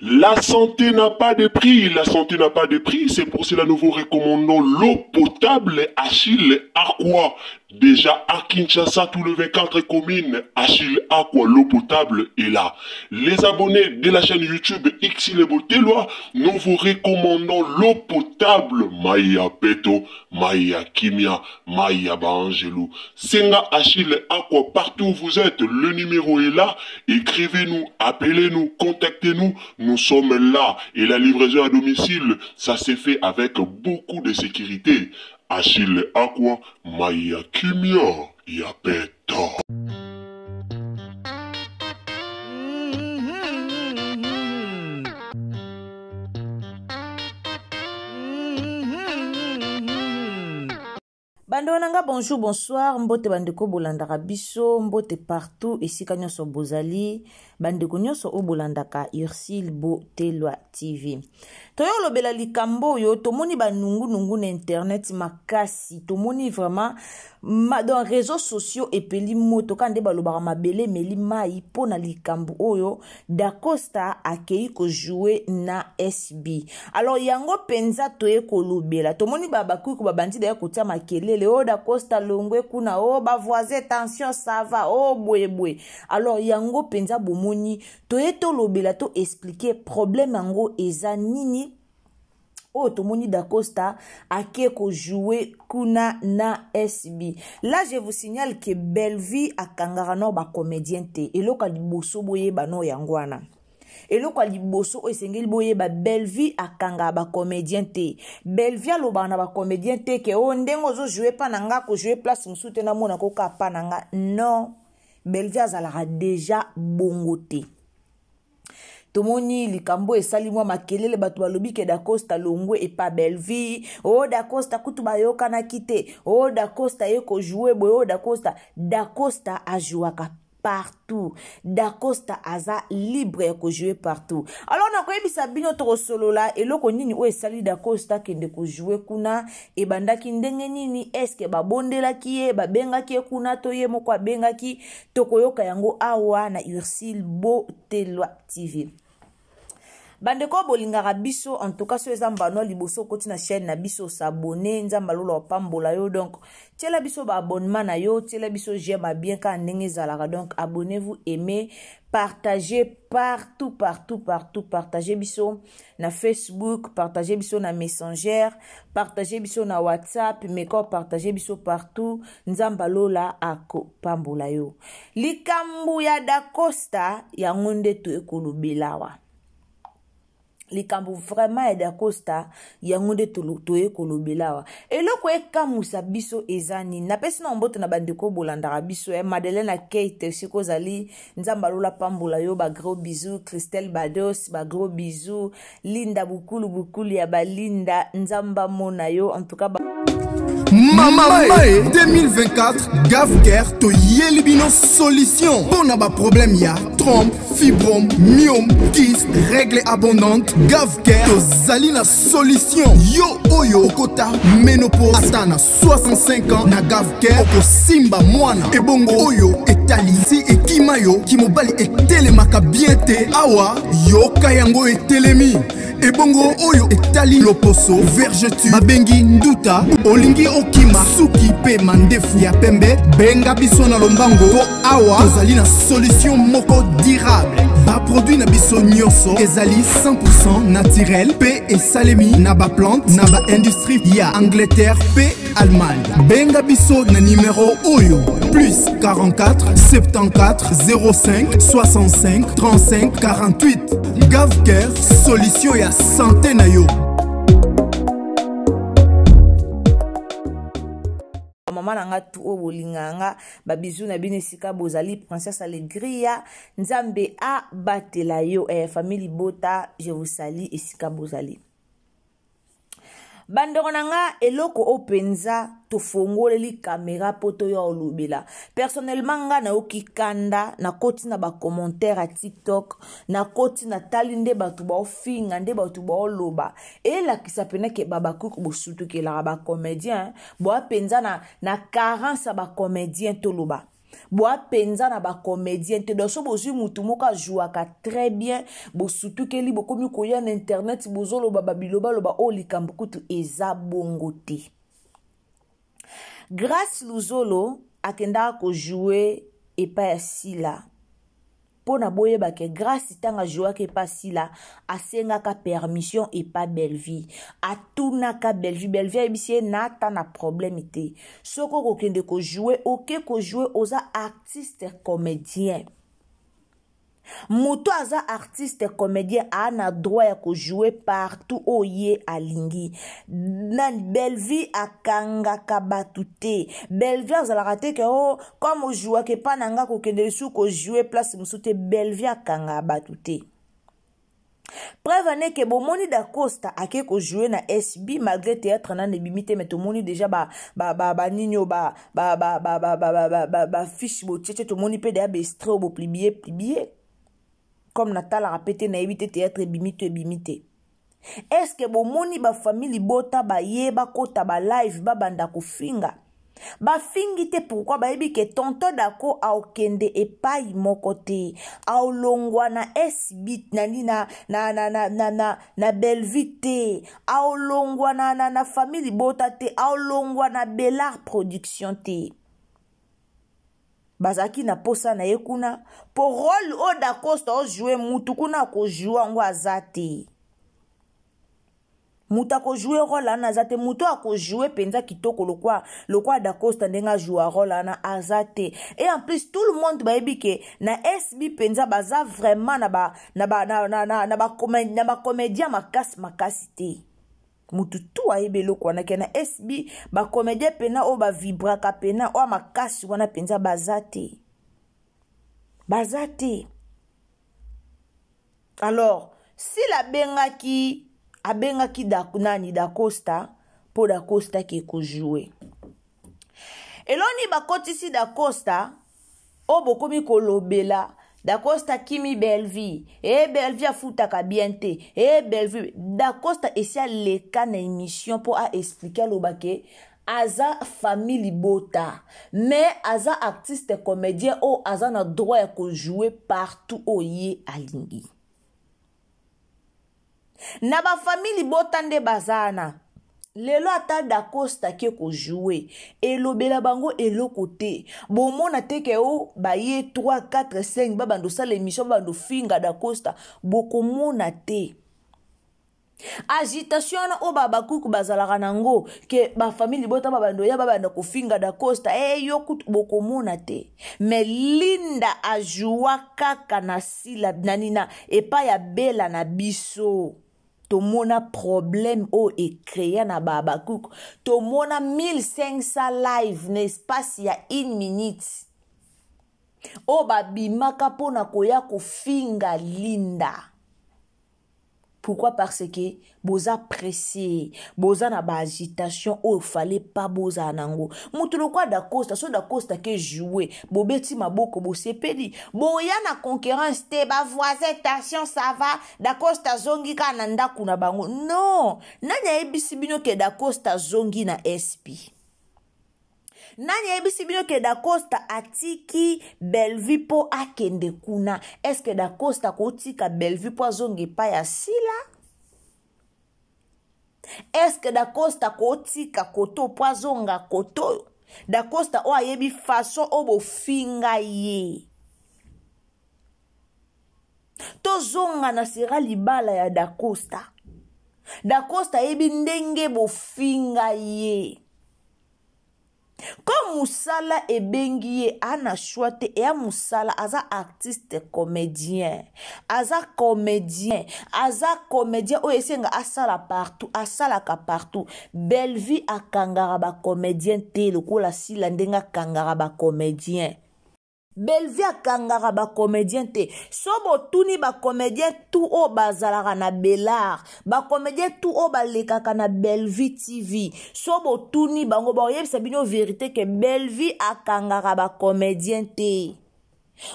La santé n'a pas de prix, la santé n'a pas de prix, c'est pour cela que nous vous recommandons l'eau potable Achille Aqua. Déjà à Kinshasa, tous les 24 communes, Achille Aqua, l'eau potable est là. Les abonnés de la chaîne YouTube Xile Botelwa, nous vous recommandons l'eau potable Maya Peto, Maya Kimia, Maya Bangelou. Senga Achille Aqua, partout où vous êtes, le numéro est là. Écrivez-nous, appelez-nous, contactez-nous, nous sommes là. Et la livraison à domicile, ça s'est fait avec beaucoup de sécurité. Achille Aqua, Maya Kimia, Yapeto. Bando nanga bonjour, bonsoir, mbote bandeko bolandaka biso, mbote partout, esika nyonso bozali, bandeko nyonso o bolandaka Ursile Botelwa TV. Toyo lobela likambo yo, tomoni banungu na internet makasi, tomoni vraiment dans réseaux sociaux epeli moto kande balobaka mabele meli mai pona likambo oyo Dacosta akei ko jouer na SB. Alors yango penza toye ko lobela, tomoni babaku ko babandi da kotia makelele o Dacosta longwe kuna o ba voisin tension ça va o boye. Alors yango penza bomoni toye to lobela to expliquer problème yango eza nini. Oh, tomoni Dacosta ake ko jouer kuna na SB. Là, je vous signale que Bellevue a kangarano ba comédien te. Eloka liboso boye ba no yangwana. Eloka liboso esengeli boye ba Bellevue a kanga ba comédien te. Bellevue lo ba na ba comédien te ke o ndengo zo jouer pa nanga ko jouer place msute na mona ko ka pa nanga. Non. Bellevue azala déjà bongo te. Tomoni likambo esali mwa makelele batu balobi ke Dacosta longwe et pas Bellevue. Oh Dacosta kutu bayoka na kite. Oh Dacosta yeko jouer boy. Oh Dacosta a jouaka partout. Dacosta aza libre yeko jouer partout. Alors na koyebisa bino toko solo la eloko nini o esali Dacosta kende ko jouer kuna e bandaki ndenge nini eske babondelaki ye babengaki kuna to ye moko abengaki tokoyoka yango awa na Ursile Botelwa TV. Bandeko bolingaka biso en tout cas so ezamba no liboso koti na chaîne na biso s'abonner nzamba lolo pambola yo donc tiela biso ba abonnement na yo tiela biso j'aime bien ka ndenge zalaka donc abonnez-vous, aimez, partagez partout partagez biso na Facebook, partagez biso na Messenger, partagez biso na WhatsApp, mais quand partagez biso partout nzamba lola ako pambola yo. Likambu ya Dacosta ya ngonde to ekolobelawa. Likambu vraiment ya Dacosta yangonde toye kolobelawa. Eloko ekamusa biso ezani na pesi na mboto na bandeko bolandaka biso Madeleine Kate siko zali nzamba lola pambola yo ba gros bisous. Christelle Bados ba gros bisous. Linda bukulu ya balinda nzamba mona yo en tout cas Mama 2024 Gavker to yelibino solution. Pour na ba problème ya trompe, fibrome, myome, kyste, règle abondante. Gavker to zalina solution. Yo oyo okota ménopause atana 65 ans na Gavker oko simba mwana. Ebongo oyo etali si ekimayo kimobali etelemaka bien te awa yo kayango etelemi. ebongo oyo etali loposo vergetu babengi nduta olingi okima suki pe mandefu ya pembe benga biso na lombango po awa tozali na solution moko durable baproduit na biso nyonso ezali 100% naturel pe esalemi na baplante na baindustrie ya Angleterre pe Allemagne benga biso na numero oyo plus 44 74 05 65 35 48 Gavker solution ya santé na yo. Maman nanga tu o bolinganga ba bizu na bine sika bozali princesse Allegria nzambe a batela yo famille Bota je vous salue esika bozali bandeko nanga eloko openza to fongoleli caméra poto ya olubela personnellement nga na okikanda na koti na ba commentaire à TikTok na koti na talinde batu ba ofinga nde batu ba oloba ela kisapena ke baba kuku bosutu ke la ba comédien bo apenza na carence ba comédien to loba boa penza na ba comédien te doso bozu mutu moka jouaka très bien bo surtout ke li bokomi koya na internet bozolo baba biloba loba o likambo kutu eza bongo te grâce luzolo akenda ko jouer et pas sila pona boye ba ke grâce tanga jouer ke pas sila asenga ka permission et pas belle vie atuna ka belle vie bisie nata na problème te soko ko kende ko jouer OK ko jouer aux artistes comédiens Muto aza artiste comédien ana droit ya ko jouer partout oye alingi nan Bellevue akanga kabatute Bellevue azala te ke oh comme jouer ke pananga ko kende su ko jouer place musute Bellevue akanga batute Preuve que bomoni da Costa ake ko jouer na SB malgré théâtre na nebimite mais tout moni déjà ba nino ba fiche bo tchétché tout moni pe da bestre bo plibier comme Natal a répété na éviter théâtre bimite est-ce que bomoni ba famille Bota ba yeba kota ba live ba banda ko finga ba fingite pourquoi ba yebi ke tonto dako a okende epai moko te a olongwa na SB na Bellevue te a olongwa na famille Bota te a olongwa na Bellard production te bazaki na posa na yekuna po rôle o da Costa o jouer mutu kuna ko jouer ngo azate muta ko jouer rôle ana azate mutu ako jouer penza kitoko lokwa da Costa ndenga jouer rôle ana azate et en plus tout le monde ba ebike na SB penza baza vraiment na ba comédien makasi te mutu tu ayebe loko wana ke na SB ba comédien pena o ba vibraka pena o makasi wana penza bazate alors si la abengaki da Costa po da Costa ki ko jouer eloni bakotisi da Costa o bokomi kolobela da Costa kimi Bellevue Bellevue afutaka bien te Bellevue da Costa esia leka na émission pour a expliquer lobake aza famille Bota mais aza artiste comédien o aza na droit ya ko jouer partout oye alingi na ba famille Bota nde bazana lelo ata da Costa ke ko jouer elobela bango eloko te bomona te ke o baye 3 4 5 babando sala émission bando finga da Costa bokomona te agitation o baba kuku bazalaka nango ke ba famille Bota babando ya babanda ko finga da Costa yokutu bokomona te mais Linda ajoua kaka na sila nanina epa ya bela na biso tomona problème o créé na baba kuku tomona 1500 live n'espace ya 1 minute o babimaka pona koya kofinga Linda. Pourquoi? Parce que boza pressé, boza na ba agitation o fallait pas boza nango. Mutulo kwa da Costa, so da Costa ke jouer, bobeti maboko bo sepeli. Boya na concurrence te ba voisin tension ça va, da Costa zongi ka na ndaku na bango. Non, nanya ebisi bino ke da Costa zongi na SP. Nanya ebisi bino ke da Costa atiki Bellevue po akende kuna. Est-ce que da Costa ko tika Bellevue po zongi pa ya sila? Est-ce que Dacosta kotika koto poisonga koto? Dacosta o ayebi façon obo finga ye. Tozonga na sera libala ya Dacosta. Dacosta ayebi ndenge bo finga ye. Comme Moussala et Benguié ana chouate et a Moussala aza artiste comédien aza comédien o esenga asala partout Belleville a kangara ba comédien te lokola sila ndenga kangara ba comédien Belleville a kangara ba comédien te sobo tuni ba comédien tout o bazalara na Belar ba comédien tout o balekaka na Belleville TV sobo tuni bango ba yebisa bino vérité que Belleville a kangara ba comédien te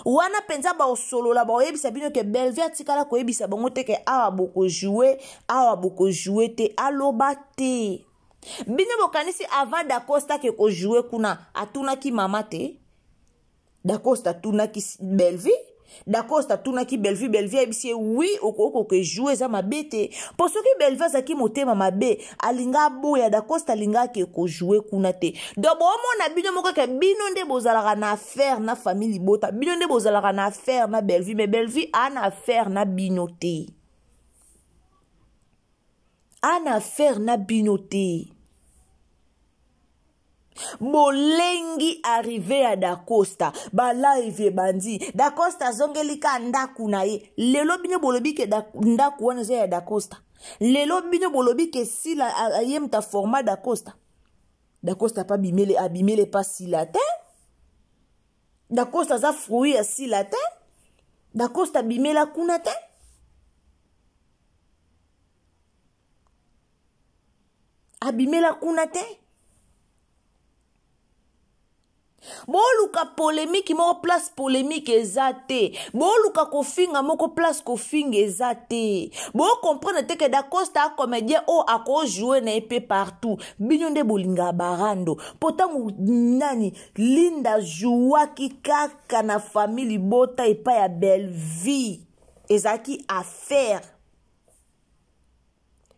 wana penza ba osolola ba yebisa bino que Belleville atikala ko yebisa bango te que awa boko jouer te aloba te bino bokanisi avant Dacosta ke ko jouer kuna atuna ki mama te Dacosta tuna ki Belleville Dacosta tuna ki Belleville ebisi oui oko ke jouer za mabete pour ce que Belleville za ki motema mabe alinga boya Dacosta linga ke ko jouer kuna te donc mona bino moko ke bino nde bozalaka na affaire na famille bota bino nde bozalaka na affaire na Belleville mais Belleville ana affaire na bino te Bolengi arrivé à Dacosta ba live bandi Dacosta zongelika ndaku na ye lelo bino bolobi ke ndaku wana ya Dacosta lelo bino bolobi ke sila ayemta format Dacosta pas abimele pas sila te Dacosta za fruit ya sila te Dacosta bimela kuna te abimela kuna te Boluka polémique moko place polémique ezate. Boluka kofinga moko place kofinga ezate. Bo comprendre te que Dacosta a comédien o ako jouer na épée partout. Binyonde bolinga barando. Potangu nani Linda joua ki kaka na famille bota epa ya Belleville. Ezaki affaire.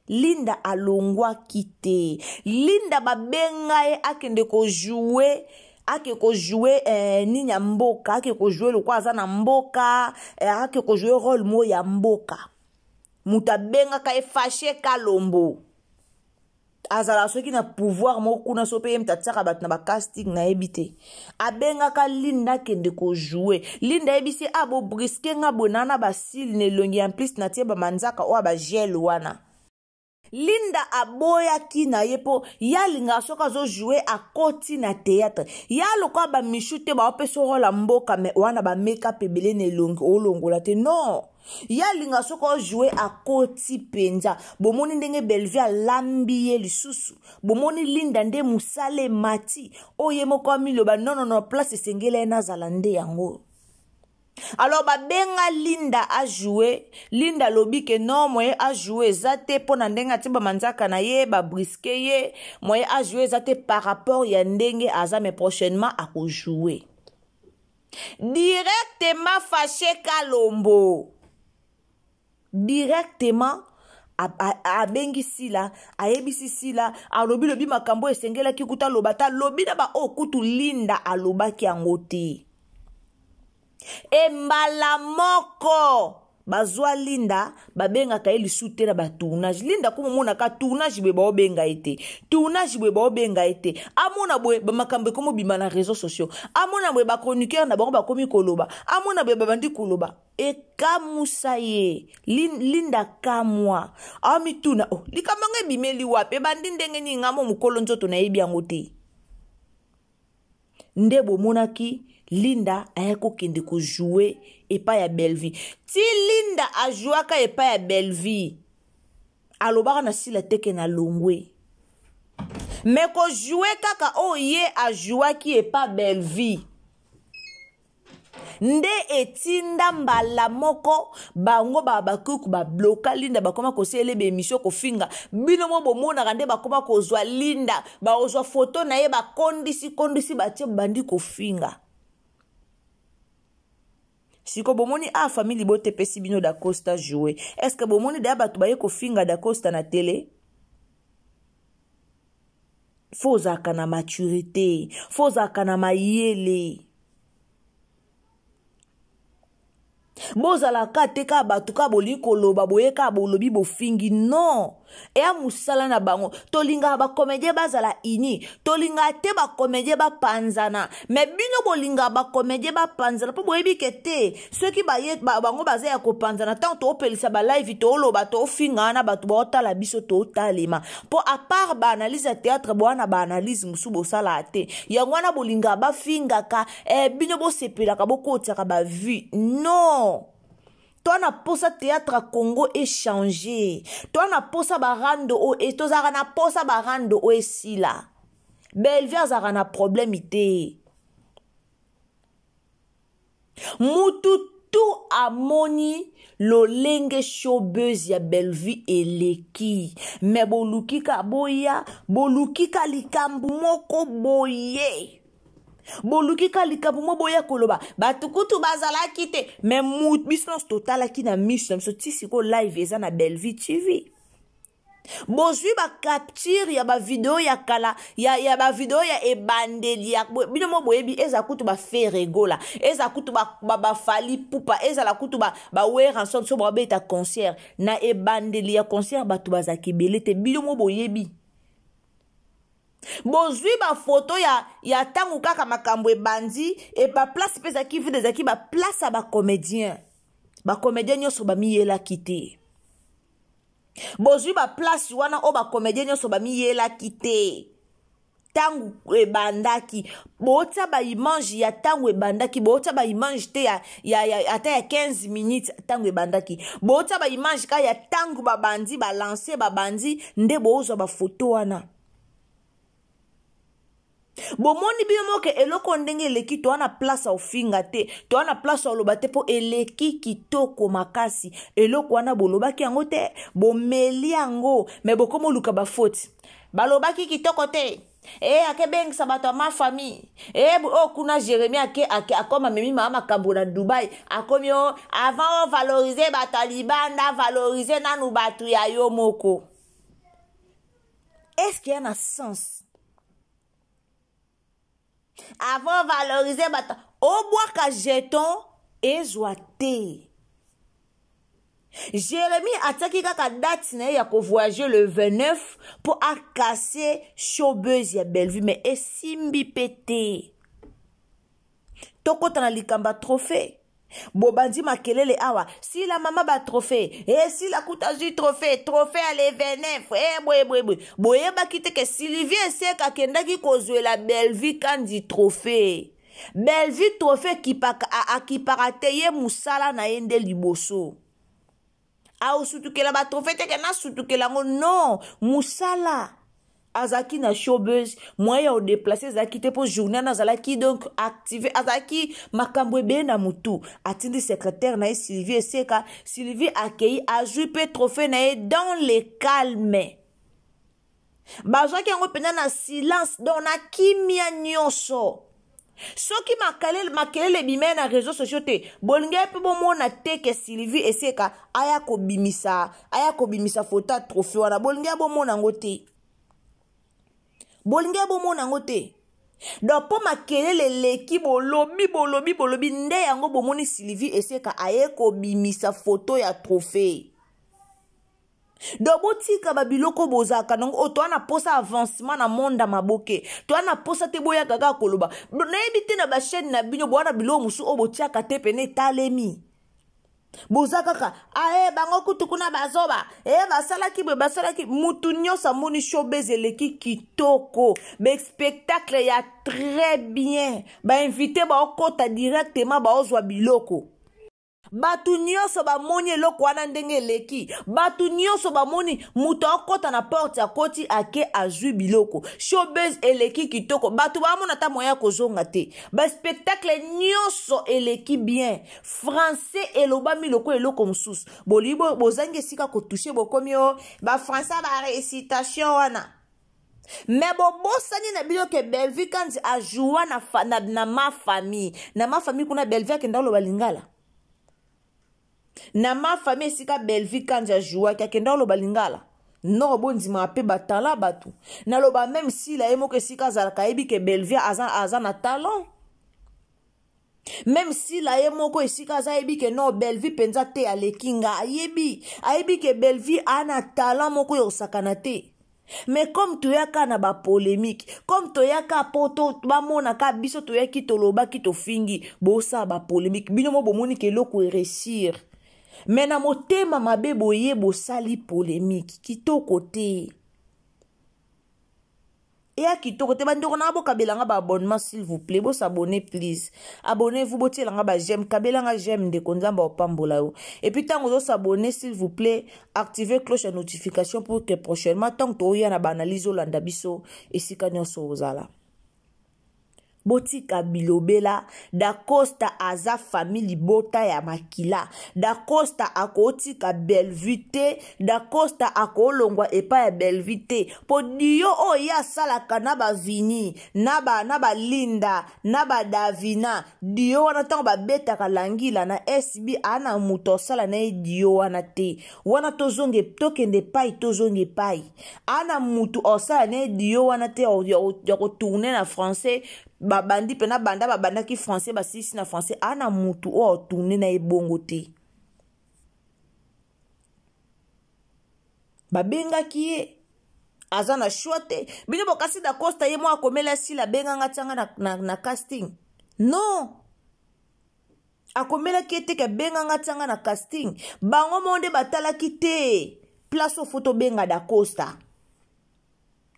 Linda alongwa kite. Linda babenga e akende ko jouer ake ko jouer ninya mboka ake ko jouer le kwa na mboka ake ko jouer rôle mo ya mboka muta benga ka e fâché Kalombo azala soki na pouvoir mo kuna so pe mtatsaka bat na ba casting na ebité abenga ka Linda kende ko jouer Linda ebisi abo briske nga bonana ba sil ne longi en plus na tie ba manzaka o ba gel wana Linda aboya kina yepo yalinga soka zo jouer à koti na théâtre yalo kwa ba michute ba opeso rola mboka me wana ba make-up ebele ne longi olongola te non yalinga soka jouer à koti penza bomoni ndenge Belleville lambiye lisusu bomoni Linda nde musale mati oyemo kwa miloba non place sengele na zalande yango. Alors benga Linda a joué Linda lobi ke non moye a joué zate pona ndenga tiba manzaka na ye ba briske ye moye a joué zate par rapport ya ndenge aza mais prochainement a ko jouer directement fâché Kalombo directement a bengi sila a yebisi sila a lobi makambo esengela kikuta lobata lobi na ba okutu Linda a lobaki yango te e mbala moko bazwa Linda babenga ka eli sute na ba tournage Linda ko mona ka tournage be ba obenga ete amona boy ba makambe ko mobima na réseaux sociaux amona boy ba chroniqueur na bango ba komi koloba amona boy ba bandi koloba e kamusaye Linda kamwa amituna likamanga bimeli wape bandi ndenge ni ngamo mukolo nzoto na yebi yango te ndebo monaki Linda ayako kende ko jouer et pas ya Belleville. Ti Linda a joué ka et pas ya Belleville. Alobaka na sila teke na longwe. Mais ko jouer kaka ye a joué ki et pas Belleville. Nde etinda mbala moko bango bakuku ba bloka Linda bakoma ko sele be émission ko finga bino mo bomona kande bakoma ko zwa Linda ba ozwa photo na ye ba kondisi ba tie bandi ko finga. Siko bomoni a famille bote pesi bino Dacosta jouer. Est-ce que bomoni da batu baye ko finga Dacosta na télé? faut zaka na maturité, faut zaka na mayele. Bozalaka teka batuka bolikolo baboyeka bolobi bofingi non. E a musala na bango tolinga ba comédien bazala ini, tolinga te ba comédien ba panzana, mais bino bolinga ba comédien ba panzana po boyebi kete ceux qui bango bazaya ko panzana tant to pelisa ba live to lo ba to finga na batu ba la biso to talema po à part ba analyse théâtre boana ba analyse musu bo sala te yangwana bolinga ba finga ka bino bo sepela ka boko tsaka ba vue non. Toi na posa théâtre Congo échangé. Toi na posa barando o et toi na posa barando o esila. Bellevue zara na problème ité. Mutu tout amoni lo lenge showbuzz ya Bellevue eleki. Mais boluki ka boya, boluki ka likambu moko boye. Boluki kalika bumo boya koloba batukutu bazala kite mais mout business total aki na mission so tisiko live eza na Bellevue TV. Bozwi ba capture ya ba video ya kala ya ba video ya ebandeli ya bino mo boyebi eza kutu ba feregola eza kutu ba fali pupa eza la kutu ba wera ensemble so ba beta concert na ebandeli ya concert batu bazaki belete bino mo boyebi. Bozwi ba photo ya tangu kaka makambo ebandi e ba place pesa ki vide zaki ba place ba comédien nyoso ba miyela kite. Bozwi ba place wana o ba comédien nyoso ba miyela kite. Tangu ebandaki bota ba image ya tangu ebandaki bota ba image te ya ata ya 15 minutes tangu ebandaki bota ba image ka ya tangu ba bandi ba lancer ba bandi nde bozo ba photo wana. Bomoni bimo ke eloko ndenge eleki to ana place ofinga te to ana place oloba te po eleki kitoko makasi eloko wana bolobaki yango te bomeli yango me bokomo luka ba faute balobaki kitoko te akebeng sabato ma famille kuna Jérémie akoma memi mama makambo na Dubai akomi avant valoriser ba taliban na valoriser nanu batu ya yo moko. Est-ce qu'il y a un sens? Avant valoriser bata au bois ka jeton ezoate. Jérémie ataki kaka date na ya ko voyager le 29 pour casser showbuzz ya Bellevue mais esimbi pété. Toko tana likamba trophée. Bobandi makelele awa si la mama ba trophée si la kuta ju trophée à le 29 boye ba kite ke Sylvie Seka kendaki kozwela Bellevue kandi trophée Bellevue trophée ki parateye musala na yende liboso a usutukela ba trophée te na sutukela ngo non musala azaki na showbuzz moyen au déplacer zaki te pour journée na zalaki donc activer azaki makambo ebe na mutu atindi secrétaire na Sylvie Seka Sylvie accueilli a joué trophée na dans le calme bazaki yango pena na silence donc na kimia nyonso soki makelele bimé na réseaux sociaux te bolinga pe bomona te ke Sylvie Seka aya ko bimisa photo trophée wana bolinga bomona ngote bolinga bomona ngote donc po makelele leki bolobi nde yango bomoni Sylvie Seka aye ko bimisa photo ya trophée donc botika babiloko bozaka nango o to ana posa avancement na monde maboke to ana posa te boya kaka koloba na ebite na ba chaîne na bino bona bilo musu o botiaka te pene talemi bozaka ka bango kutukuna bazoba basalaki mutu nyosa moni showbuzz eleki kitoko be spectacle ya très bien ba invité ba okota directement ba ozwa biloko batu nyoso ba moni eloko wana ndenge eleki batu nyoso ba moni mutu okota na porte ya koti ake azwi biloko showbuzz eleki kitoko batu ba mona ta moya kozonga te ba spectacle nyoso eleki bien français elobami loko eloko mususu bolibo bozange sika ko toucher bokomi ba français ba récitation wana mais bosani na bilo ke Bellevue quand a joué na ma famille kuna Bellevue kenda lo balingala na ma famille sika Bellevue quand a joué kakenda lo balingala non bondima ape batala batu naloba même si la emo ke sika zalaka yebi ke Belleville aza na talent même si la emo ko sika za yebi ke non Belleville penza te alekinga ayebi ke Belleville ana talent moko yo sakana te. Mais comme tu yaka na ba polémique, comme tu yaka poto ba mona ka biso tu yaki toloba ki to fingi bosa ba polémique bino mo bomoni ke loko réussir. Mais na motema mabe boye bosali polémique kitoko te. Et à kitoko te bandoko na bo kabelanga ba abonnement s'il vous plaît, bo s'abonner please. Abonnez-vous bo tielanga ba j'aime, kabelanga j'aime de konzamba opambola yo. Et puis tant que s'abonner s'il vous plaît, activez cloche de notification pour que prochainement tant que oya na banalize olanda biso esika nyonso ozala. Botika bilobela da Costa aza famille bota ya makila da Costa akotika Belleville da Costa akolongwa epa ya Belleville po dio oya salaka na ba vini na ba linda na ba davina dio wana tango ba beta kalangila na SB ana muto sala na dio wana te wana tozonge tokende pai tozonge pai ana mutu osala na dio wana te ya ko tourner na français babandi pena banda babanda ki français basisi na français ana mutu o tourner na ebongo te babenga ki aza na chote bino bokasi da Costa ye mo akomela si la benga ngatanga na casting non akomela ki te ke benga ngatanga na casting bango monde batala ki te place au photo benga da Costa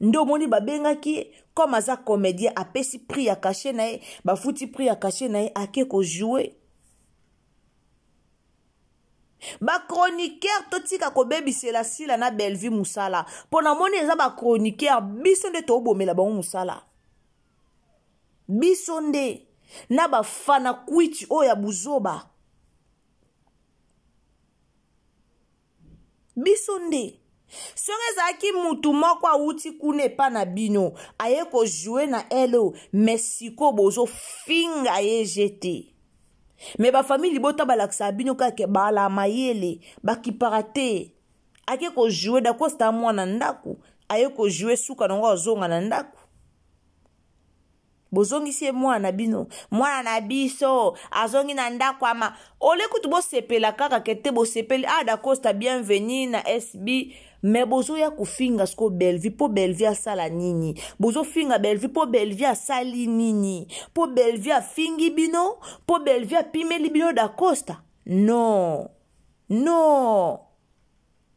ndo moni babenga ki comme aza comédien apesi prix ya cachet na ye bafuti prix ya cachet na ye ake ko jouer ba chroniqueur totika ko bebisela sila na Belleville musala pona moni eza ba chroniqueur biso nde to bomela bango musala biso nde na ba fana kwiti oya buzoba biso nde songe zaki mutu moko awuti kuna epa na bino aye ko jouer na elo mesiko bozo finga ye jete me ba famille bota balakisa bino kake bala mayele bakipara te ake ko jouer da Costa mwana ndaku aye ko jouer suka nango azonga na ndaku bozongi sie mwana bino mwana na biso azongi na ndaku ama ole kutu bo sepela kaka kete bo sepeli da Costa bienvenue na SB mais bozo ya kufinga sko Belleville po Belleville asala nini bozo finga Belleville po Belleville asali nini po Belleville afingi bino po Belleville apimeli bino da Costa non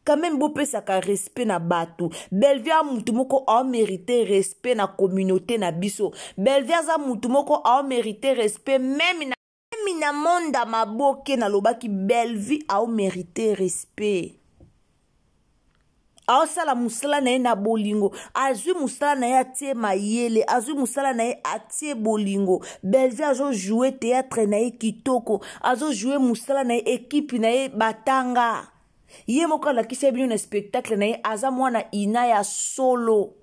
quand même beau pesa ka respect na batu Belleville mutu moko a mérité respect na communauté na biso Belleville za mutu moko a mérité respect même na monda maboke na lobaki Belleville a mérité respect aosala musala na ye na bolingo azwi musala na ye atie mayele azwi musala na ye atie bolingo Belleville azo jouer théâtre na ye kitoko azo jouer musala na ye équipe na ye batanga ye moko alakisa bino na spectacle na ye aza mwana ina ya solo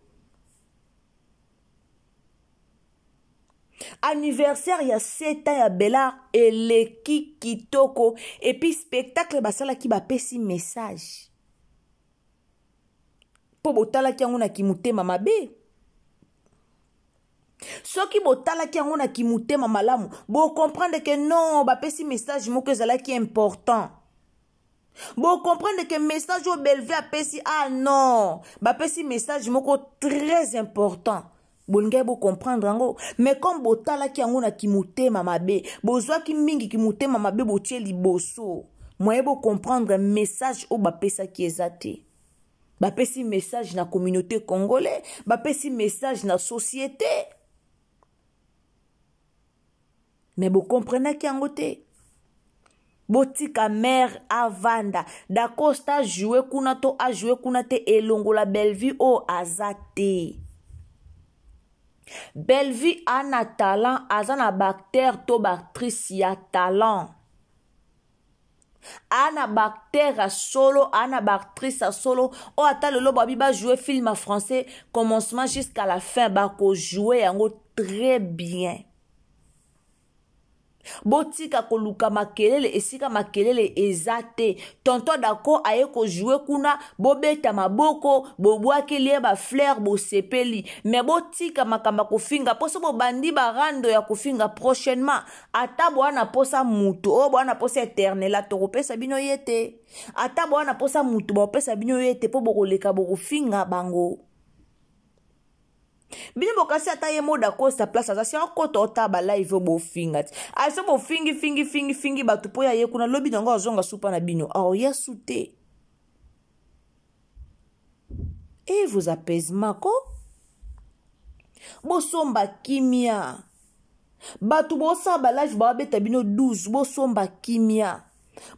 anniversaire ya 7 ans ya Bella eleki kitoko et puis spectacle basala ki bapesi message po botala ki yango na kimutema mabe soki botala ki yango na kimutema malamu bo comprendre que non bapesi message moko ezalaki important bo comprendre que message au Belleville apesi non bapesi message moko très important bolingai bo comprendre yango mais comme botala ki yango na kimutema mabe bozwaki mingi kimutema mabe botie liboso moye bo comprendre message o bapesa ki ezate bapesi message na communauté congolais bapesi message na société mais bo comprenez ki yango te botika mère avanda da Costa a joué kuna to a joué kuna te elongola Belleville o azate Belleville ana talent azana bactère to bactrice ya talent ana bactère a solo ana bactrice a solo o ata lelo babi ba jouer film en français commencement jusqu'à la fin ba ko jouer yango très bien botika koluka makelele esika makelele ezate tonton d'accord aye ko jouer kuna bobeta maboko bobwakeli ba fleur bosepeli mais botika makamba kofinga poso bobandi barando ya kofinga prochainement ata bwana posa mutu o bwana posa éternel atokopesa bino yete ata bwana posa mutu bopesa bino yete po bokoleka bokofinga bango bino bokasi ata ye moda kosta place aza si akota otaba live bofinga ti ase bofingi batu po ya ye kuna lobi nango azonga supa na bino ya sute et vos apaisements ko bosomba kimia batu bosaba live babeta bino 12 bosomba kimia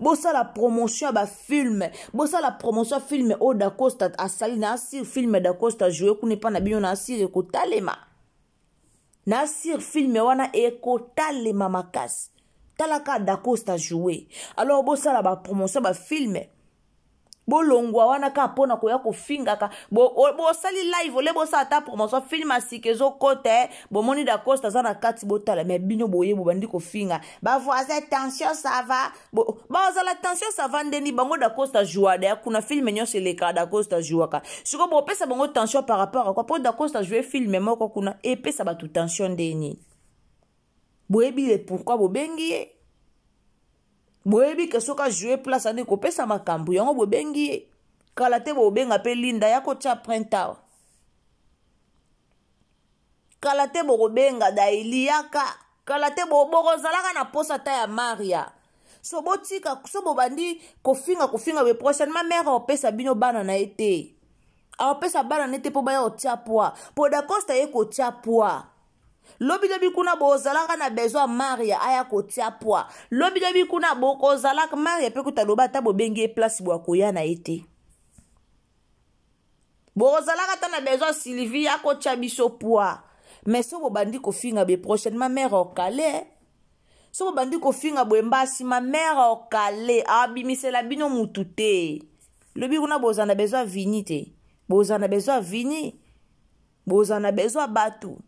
bosa la promotion ba film bosa la promotion film o da Costa asali na asir film da Costa jouer kune pa na bino na asir ko talema na asir film wana eko talema makasi talaka da Costa jouer alors bosa la ba promotion ba film bolongwa wana ka pona ko ya ko finga ka bo sali live le bosa ata promotion film asikezo kote bo moni da Costa za na kati botala mais bino boye bo bandi ko finga ba voisin tension ça va ba za la tension ça va ndeni bango da Costa joua da kuna film nyonso le ka da Costa joua ka siko bo pesa bango tension par rapport à quoi po da Costa jouer film moko kuna et pesa ba tout tension ndeni boyebi le pourquoi bo bengi boyebi ke soka jouer place ane ko pesa makambu yango bo bengi kala te bo benga pe linda yako tia printer kala te bo benga da iliaka kala te bo bozalaka na posa ta ya Maria so botika so bo bandi kofinga be prochainement mère o pesa bino bana na ete a pesa bana nete po ba yo tia poa po da Costa ye ko tia poa lobi kuna bozalaka na besoin Maria aya ko tia poa lobi kuna bokozalaka Maria pe kutaloba ta bo bengi place bo akoya na ete bozalaka ta na besoin Sylvie ya ko tia biso poa mais so bo bandi ko finga be prochainement mère au calé so bo bandi ko finga bo mbasi ma mère au calé abimisela bino mutute lobi kuna bozana besoin vinite bozana besoin vini bozana besoin batu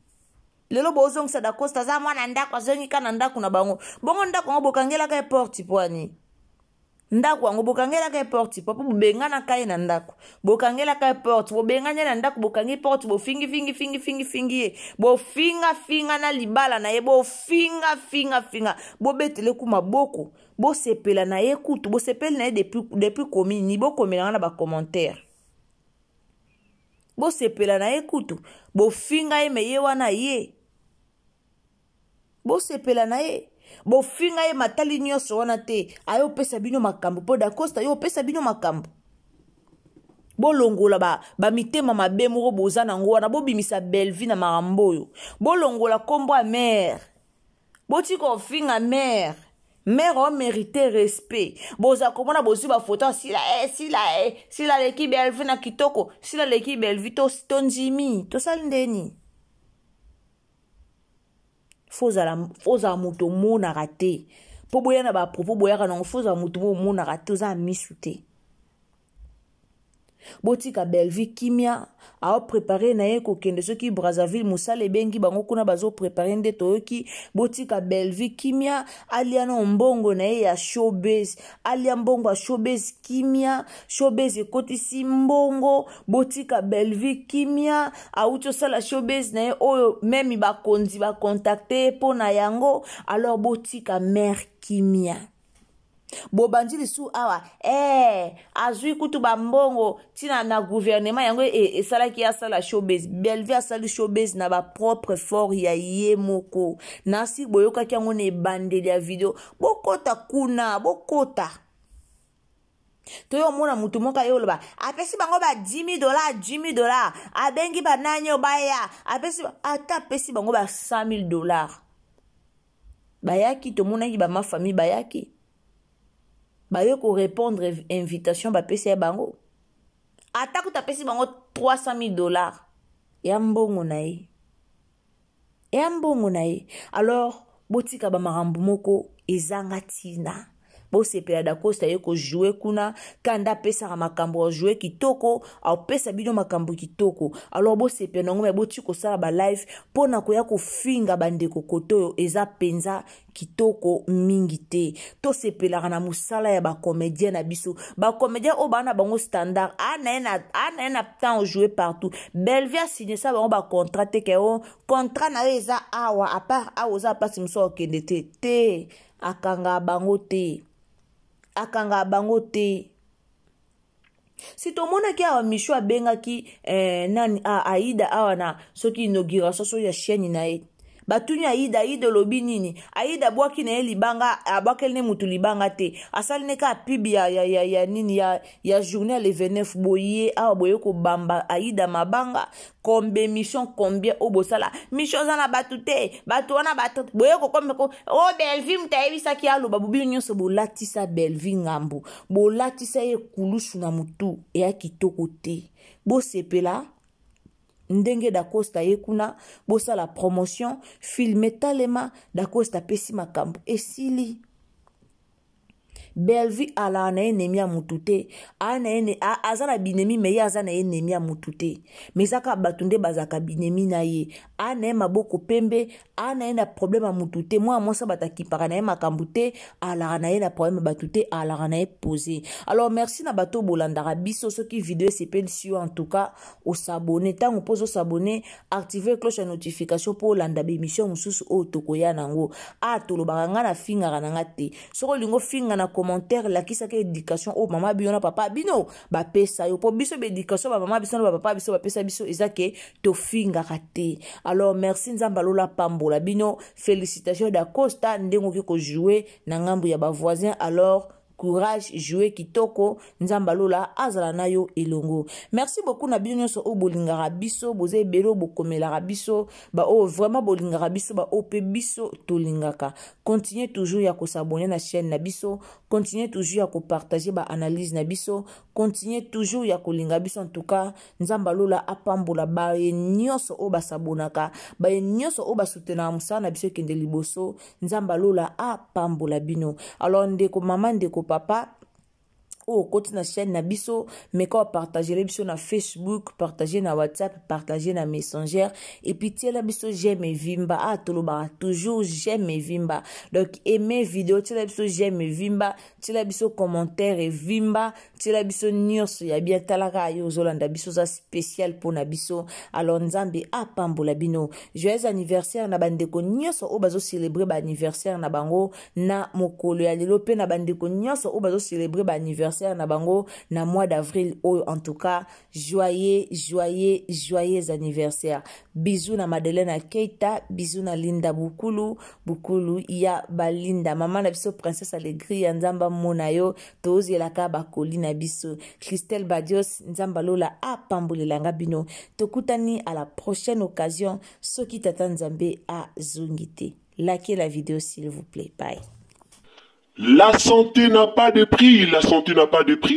lelo bozong sa da Costa za mwana ndako azongi kana ndako na bango bongo ndako ngo bokangela ka porte poani ndako ngo bokangela ka porte po bobengana kai na ndako bokangela ka porte bobenganya na ndako bokangi porte bo fingi bo finga na libala na ye bo finga bo betele ku maboko bo sepela na ye kutu bo sepela na ye depuis commune ni bo komela na ba commentaire bo sepela na ye kutu bo finga ye meye wana ye bo sepela na ye bo finga ye matali nyonso wana te ayo pesa bino makambo po da Costa yo pesa bino makambo bo longola ba mitema mabe moko boza nango wana bo bimisa Belvi na marambo yo bo longola kombo a mère bo tiko finga mère o mérité respect boza komona bozu ba photo sila leki Belvi na kitoko sila leki Belvi to stonjimi to salindeni foza muto mona raté po boya na ba propos boya kana foza muto mona raté za misute botika Belvi kimia a préparé na ye ko kende soki Brazzaville musale bengi bango kuna bazo préparer nde toyoki botika Belvi kimia alia na mbongo na ye ya showbiz alia mbongo ya showbiz kimia showbiz ekotisi mbongo botika Belvi kimia auto sala showbiz na ye oyo memi bakonzi ba contacter po na yango alors botika mère kimia bobandi lisu awa azui kutu bambongo tina na gouvernement yango esalaki asala showbiz Belvi asali showbiz na ba propre fort ya ye moko nasi boyokaki yango na ebandeli ya video bokota kuna bokota toyo mona mutu moka yoloba apesi bango ba $10,000 abengi bananyo baya apesi ata pesi bango ba $100,000 bayaki tomonaki ba ma famille bayaki baye ko répondre invitation ba pesi ya bango atako ta pesi bango $300,000 ya mbongo na ye alors botika ba marambu moko ezanga tina bosepela da Costa ye ko jouer kuna kanda pesa makambo jouer kitoko au pesa bino makambo kitoko alors bosepela nango me boti ko sala ba live pona ko ya ko finga bandeko koto eza penza kitoko mingi te to sepelaka na musala ya ba comédien na biso ba comédien o bana bango standard ana temps jouer partout Bellevue a signé ça bango ba contrat te ke o contrat na eza awa à part aoza pasi muso okende te akanga bango te si to mona ki awa misho abengaki nani Aïda awa na soki inauguration so ya chaîne na ye batuni Aïda lobi nini Aïda bwaki na ye libanga abakeli ne mutu libanga te asali ne ka pibi ya nini ya journée le 29 boye awa boye ko bamba Aïda mabanga combien mission combien obosala mission za na batute batu wana batute boye ko kombe ko o Bellevue mutayebisa ki alo babubi nyonso bolatisa Bellevue ngambu bolatisa ye kulusu na mutu ya kitoko te bosepela ndenge da Costa ye kuna bosa la promotion filme talema da Costa pesi makambo esili Bellevue ala na enemi ya mutute azana binemi me azana enemi ya mutute mezaka batunde bazaka binemi na ye ana maboko pembe ana na problème mutute moi ça bataki para na makambo te ala na na problème batute ala na poser alors merci na bato bolandaka biso soki vidéo s'appelle sur en tout cas au s'abonner tant on pose au s'abonner activer cloche de notification pour landa émission mususu o tokoya nango tolobaka nga na finga na ngate soko lingo finga na commentaire la qui saka éducation o mama biona papa bino ba pesa yo po biso be éducation ba mama biso ba papa biso ba pesa biso ezake to finga raté alors merci nzamba lola pambola bino félicitations da Costa ndengo ki ko jouer na ngambu ya ba voisin alors courage jouer kitoko nzamba lola azala nayo elongo merci beaucoup na bino nyonso o bolingaka biso boze belo bokomela biso ba o vraiment bolingaka biso ba op biso tolingaka continuez toujours ya ko s'abonner na chaîne na biso continuez toujours ya ko partager ba analyse na biso continuez toujours ya ko linga biso en tout cas nzamba lola apambola ba nyonso o ba s'abonaka ba nyonso o ba soutenir musa na biso kende liboso nzamba lola apambola bino alors ndeko mama ndeko papa au côté na chaîne na biso mais quand partager biso na Facebook partager na WhatsApp partager na Messenger et puis tiens la biso j'aime vimba toloba toujours j'aime vimba donc aimer vidéo tiens la biso j'aime vimba tiens la biso commentaire et vimba tiens la biso nyonso ya bien talaka yo zolanda biso za spécial pour na biso alors nzambe apambola bino joyeux anniversaire na bandeko nyonso o bazo célébrer ba anniversaire na bango na mokolo ya lelo pe na bandeko nyonso o bazo célébrer ba anniversaire na bango na mois d'avril en tout cas joyeux anniversaire bisous na Madeleine Keita bisous na Linda Bukulu ya balinda mama na biso princesse Allegri ya nzamba mona yo tozelaka bakoli na biso Christelle Badios nzamba lola apambolelanga bino tokutani à la prochaine occasion soki tata nzambe a zongite likez la vidéo s'il vous plaît bye. La santé n'a pas de prix,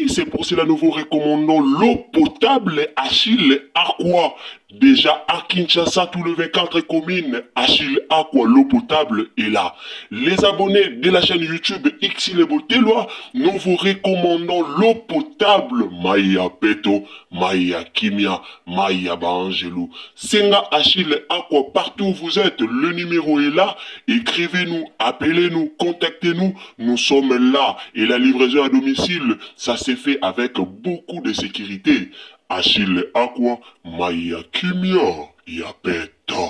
c'est pour cela nous vous recommandons l'eau potable Achille Aqua. Déjà à Kinshasa, tous les 24 communes, Achille Aqua, l'eau potable est là. Les abonnés de la chaîne YouTube Xile Boteloa, nous vous recommandons l'eau potable Maya Peto, Maya Kimia, Maya Bangelou. Senga Achille Aqua, partout où vous êtes, le numéro est là. Écrivez-nous, appelez-nous, contactez-nous. Nous sommes là et la livraison à domicile, ça s'est fait avec beaucoup de sécurité. Achille Aqua, Maya Kimia, Yapeto.